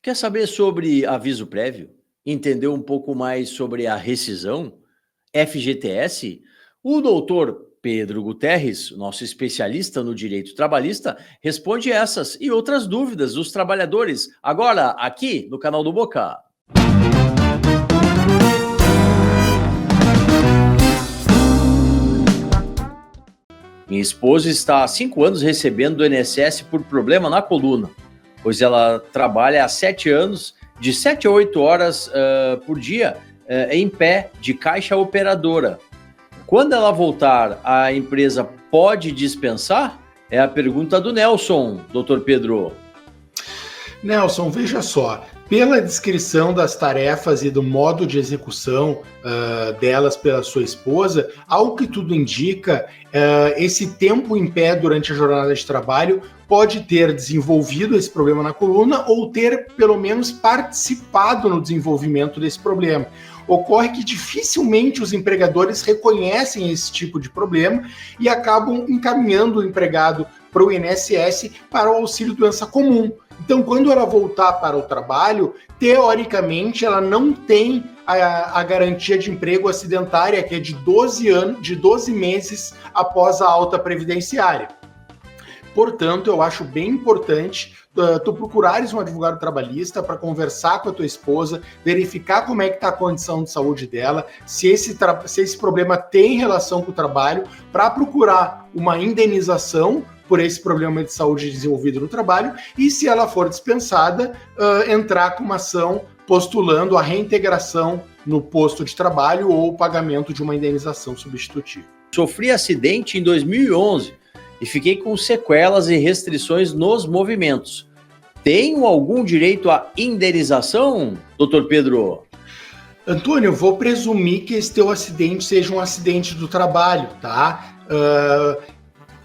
Quer saber sobre aviso prévio? Entender um pouco mais sobre a rescisão? FGTS? O doutor Pedro Guterres, nosso especialista no direito trabalhista, responde essas e outras dúvidas dos trabalhadores, agora aqui no canal do Boca. Minha esposa está há 5 anos recebendo do INSS por problema na coluna, pois ela trabalha há 7 anos, de 7 a 8 horas por dia, em pé, de caixa operadora. Quando ela voltar, a empresa pode dispensar? É a pergunta do Nelson, doutor Pedro. Nelson, veja só, pela descrição das tarefas e do modo de execução delas pela sua esposa, ao que tudo indica, esse tempo em pé durante a jornada de trabalho pode ter desenvolvido esse problema na coluna ou ter, pelo menos, participado no desenvolvimento desse problema. Ocorre que dificilmente os empregadores reconhecem esse tipo de problema e acabam encaminhando o empregado para o INSS para o auxílio doença comum. Então, quando ela voltar para o trabalho, teoricamente, ela não tem a garantia de emprego acidentária, que é de 12 meses após a alta previdenciária. Portanto, eu acho bem importante tu procurares um advogado trabalhista para conversar com a tua esposa, verificar como é que está a condição de saúde dela, se esse problema tem relação com o trabalho, para procurar uma indenização por esse problema de saúde desenvolvido no trabalho e, se ela for dispensada, entrar com uma ação postulando a reintegração no posto de trabalho ou o pagamento de uma indenização substitutiva. Sofri acidente em 2011 e fiquei com sequelas e restrições nos movimentos. Tenho algum direito à indenização, doutor Pedro? Antônio, eu vou presumir que esse teu acidente seja um acidente do trabalho, tá?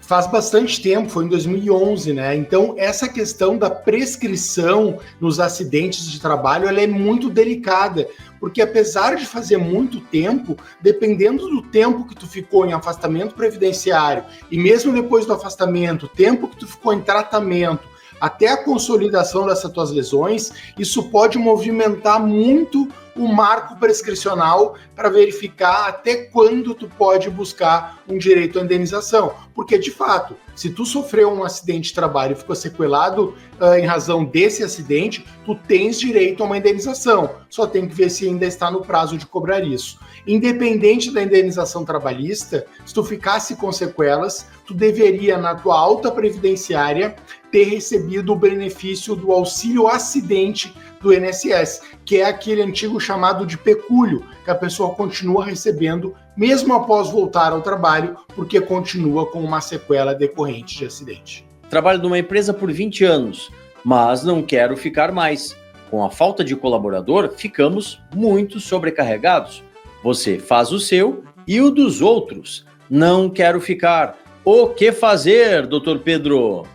Faz bastante tempo, foi em 2011, né? Então, essa questão da prescrição nos acidentes de trabalho, ela é muito delicada, porque apesar de fazer muito tempo, dependendo do tempo que tu ficou em afastamento previdenciário, e mesmo depois do afastamento, o tempo que tu ficou em tratamento, até a consolidação dessas tuas lesões, isso pode movimentar muito o marco prescricional para verificar até quando tu pode buscar um direito à indenização. Porque, de fato, se tu sofreu um acidente de trabalho e ficou sequelado em razão desse acidente, tu tens direito a uma indenização. Só tem que ver se ainda está no prazo de cobrar isso. Independente da indenização trabalhista, se tu ficasse com sequelas, tu deveria, na tua alta previdenciária, ter recebido o benefício do auxílio acidente do INSS, que é aquele antigo chamado de pecúlio, que a pessoa continua recebendo mesmo após voltar ao trabalho, porque continua com uma sequela decorrente de acidente. Trabalho numa empresa por 20 anos, mas não quero ficar mais. Com a falta de colaborador, ficamos muito sobrecarregados. Você faz o seu e o dos outros. Não quero ficar. O que fazer, doutor Pedro?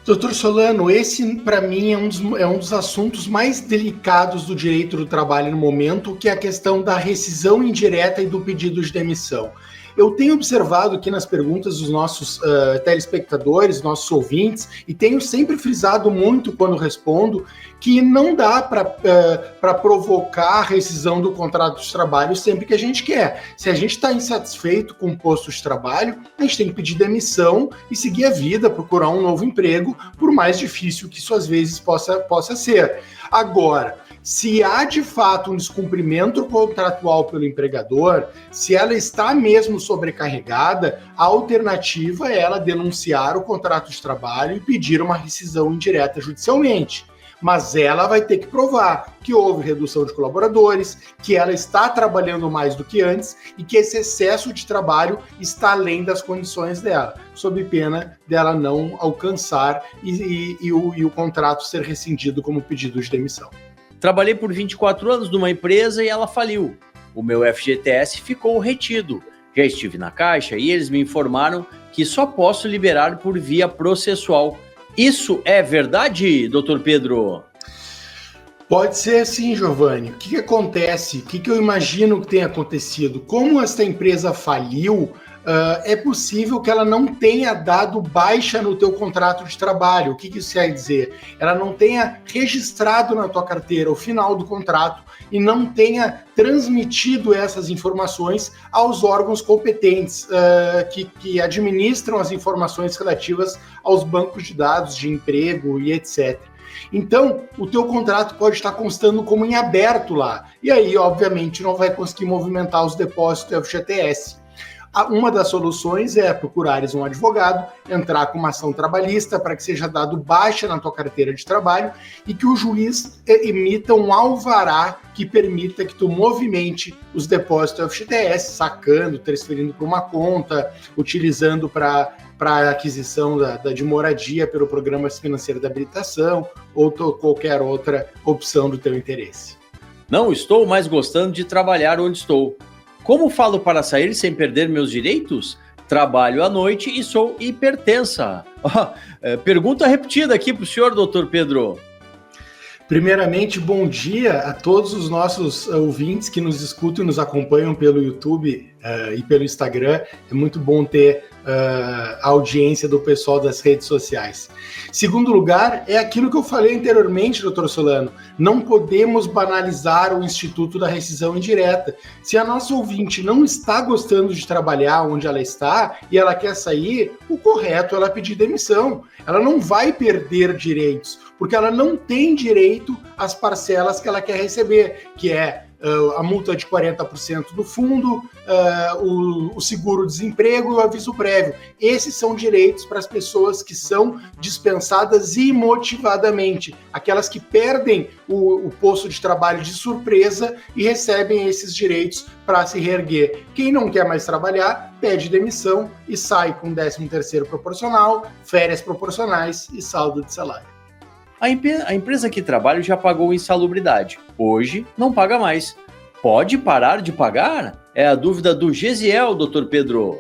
Doutor Solano, esse para mim é um dos assuntos mais delicados do direito do trabalho no momento, que é a questão da rescisão indireta e do pedido de demissão. Eu tenho observado aqui nas perguntas dos nossos telespectadores, nossos ouvintes, e tenho sempre frisado muito quando respondo, que não dá para provocar a rescisão do contrato de trabalho sempre que a gente quer. Se a gente está insatisfeito com o posto de trabalho, a gente tem que pedir demissão e seguir a vida, procurar um novo emprego, por mais difícil que isso às vezes possa ser. Agora, se há de fato um descumprimento contratual pelo empregador, se ela está mesmo sobrecarregada, a alternativa é ela denunciar o contrato de trabalho e pedir uma rescisão indireta judicialmente. Mas ela vai ter que provar que houve redução de colaboradores, que ela está trabalhando mais do que antes e que esse excesso de trabalho está além das condições dela, sob pena dela não alcançar e o contrato ser rescindido como pedido de demissão. Trabalhei por 24 anos numa empresa e ela faliu. O meu FGTS ficou retido. Já estive na Caixa e eles me informaram que só posso liberar por via processual. Isso é verdade, doutor Pedro? Pode ser sim, Giovanni. O que acontece? O que eu imagino que tenha acontecido? Como esta empresa faliu, é possível que ela não tenha dado baixa no teu contrato de trabalho. O que isso quer dizer? Ela não tenha registrado na tua carteira o final do contrato e não tenha transmitido essas informações aos órgãos competentes que administram as informações relativas aos bancos de dados de emprego e etc. Então, o teu contrato pode estar constando como em aberto lá. E aí, obviamente, não vai conseguir movimentar os depósitos do FGTS. Uma das soluções é procurares um advogado, entrar com uma ação trabalhista para que seja dado baixa na tua carteira de trabalho e que o juiz emita um alvará que permita que tu movimente os depósitos do FGTS, sacando, transferindo para uma conta, utilizando para a aquisição de moradia pelo Programa Financeiro da Habilitação ou qualquer outra opção do teu interesse. Não estou mais gostando de trabalhar onde estou. Como falo para sair sem perder meus direitos? Trabalho à noite e sou hipertensa. Pergunta repetida aqui para o senhor, doutor Pedro. Primeiramente, bom dia a todos os nossos ouvintes que nos escutam e nos acompanham pelo YouTube e pelo Instagram. É muito bom ter a audiência do pessoal das redes sociais. Segundo lugar, é aquilo que eu falei anteriormente, doutor Solano. Não podemos banalizar o Instituto da Rescisão Indireta. Se a nossa ouvinte não está gostando de trabalhar onde ela está e ela quer sair, o correto é ela pedir demissão. Ela não vai perder direitos, porque ela não tem direito às parcelas que ela quer receber, que é a multa de 40% do fundo, o seguro-desemprego e o aviso prévio. Esses são direitos para as pessoas que são dispensadas imotivadamente, aquelas que perdem o posto de trabalho de surpresa e recebem esses direitos para se reerguer. Quem não quer mais trabalhar, pede demissão e sai com 13º proporcional, férias proporcionais e saldo de salário. A empresa que trabalho já pagou insalubridade. Hoje não paga mais. Pode parar de pagar? É a dúvida do Gesiel, doutor Pedro.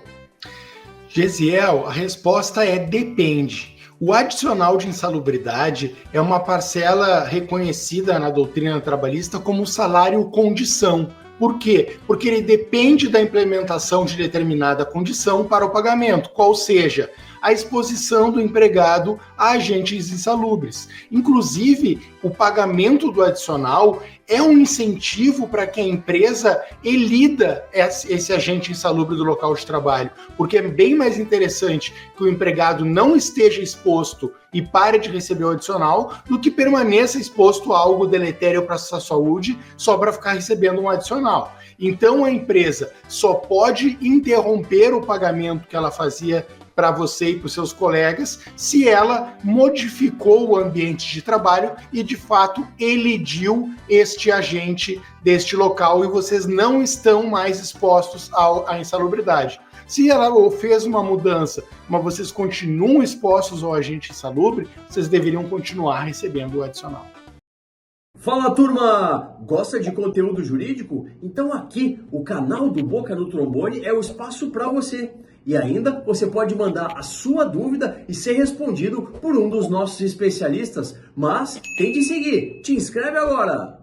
Gesiel, a resposta é depende. O adicional de insalubridade é uma parcela reconhecida na doutrina trabalhista como salário condição. Por quê? Porque ele depende da implementação de determinada condição para o pagamento, qual seja a exposição do empregado a agentes insalubres. Inclusive, o pagamento do adicional é um incentivo para que a empresa elida esse agente insalubre do local de trabalho, porque é bem mais interessante que o empregado não esteja exposto e pare de receber o adicional do que permaneça exposto a algo deletério para a sua saúde só para ficar recebendo um adicional. Então, a empresa só pode interromper o pagamento que ela fazia para você e para os seus colegas, se ela modificou o ambiente de trabalho e, de fato, elidiu este agente deste local e vocês não estão mais expostos à insalubridade. Se ela fez uma mudança, mas vocês continuam expostos ao agente insalubre, vocês deveriam continuar recebendo o adicional. Fala, turma! Gosta de conteúdo jurídico? Então aqui, o canal do Boca no Trombone é o espaço para você. E ainda, você pode mandar a sua dúvida e ser respondido por um dos nossos especialistas. Mas tem de seguir. Te inscreve agora!